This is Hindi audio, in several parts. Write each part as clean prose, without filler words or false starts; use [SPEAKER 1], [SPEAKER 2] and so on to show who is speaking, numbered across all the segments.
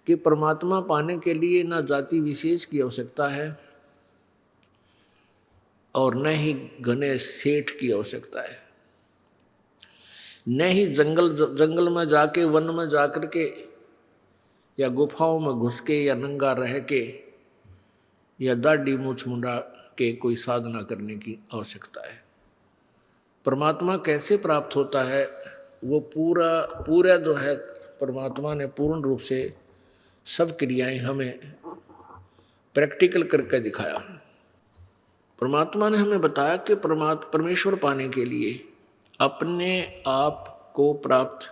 [SPEAKER 1] कि परमात्मा पाने के लिए न जाति विशेष की आवश्यकता है और न ही घने सेठ की आवश्यकता है, न ही जंगल में जाके, वन में जाकर के, या गुफाओं में घुस के, या नंगा रह के, या दाढ़ी मूछ मुंडा के कोई साधना करने की आवश्यकता है। परमात्मा कैसे प्राप्त होता है, वो पूरा जो है परमात्मा ने पूर्ण रूप से सब क्रियाएं हमें प्रैक्टिकल करके दिखाया। परमात्मा ने हमें बताया कि परमेश्वर पाने के लिए, अपने आप को प्राप्त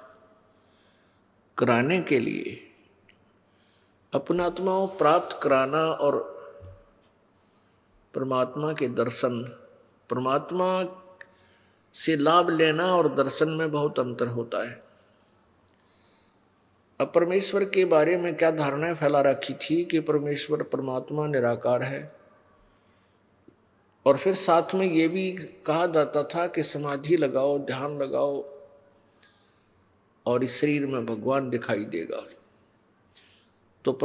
[SPEAKER 1] कराने के लिए, अपना आत्मा को प्राप्त कराना और परमात्मा के दर्शन, परमात्मा से लाभ लेना और दर्शन में बहुत अंतर होता है। अब परमेश्वर के बारे में क्या धारणाएं फैला रखी थी कि परमेश्वर परमात्मा निराकार है, और फिर साथ में ये भी कहा जाता था कि समाधि लगाओ, ध्यान लगाओ और इस शरीर में भगवान दिखाई देगा। तो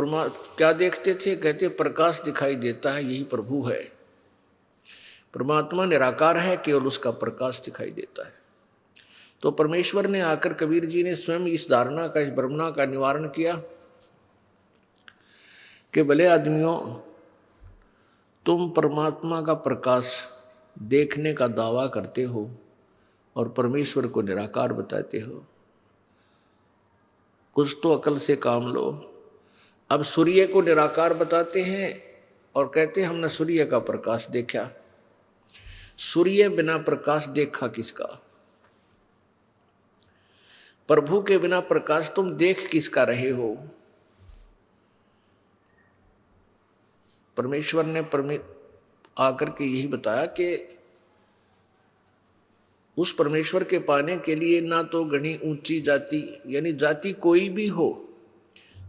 [SPEAKER 1] क्या देखते थे? कहते प्रकाश दिखाई देता है, यही प्रभु है। परमात्मा निराकार है, केवल उसका प्रकाश दिखाई देता है। तो परमेश्वर ने आकर, कबीर जी ने स्वयं इस धारणा का, इस भ्रमणा का निवारण किया कि भले आदमियों, तुम परमात्मा का प्रकाश देखने का दावा करते हो और परमेश्वर को निराकार बताते हो, कुछ तो अकल से काम लो। अब सूर्य को निराकार बताते हैं और कहते हैं हमने सूर्य का प्रकाश देखा। सूर्य बिना प्रकाश देखा किसका? प्रभु के बिना प्रकाश तुम देख किसका रहे हो? परमेश्वर ने आकर के यही बताया कि उस परमेश्वर के पाने के लिए ना तो घनी ऊंची जाति, यानी जाति कोई भी हो,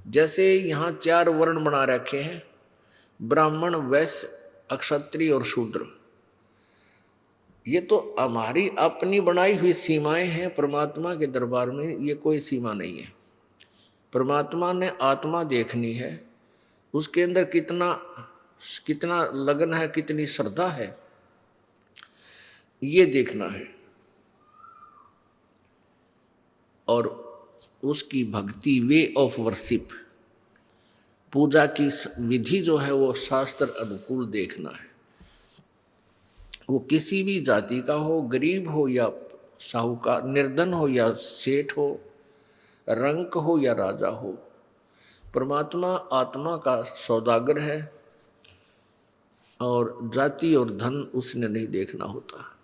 [SPEAKER 1] जैसे यहाँ 4 वर्ण बना रखे हैं, ब्राह्मण, वैश्य, क्षत्रिय और शूद्र, ये तो हमारी अपनी बनाई हुई सीमाएं हैं। परमात्मा के दरबार में ये कोई सीमा नहीं है। परमात्मा ने आत्मा देखनी है, उसके अंदर कितना लगन है, कितनी श्रद्धा है, ये देखना है। और उसकी भक्ति, वे ऑफ वर्शिप, पूजा की विधि जो है वो शास्त्र अनुकूल देखना है। वो किसी भी जाति का हो, गरीब हो या साहूकार, निर्धन हो या सेठ हो, रंक हो या राजा हो, परमात्मा आत्मा का सौदागर है और जाति और धन उसने नहीं देखना होता।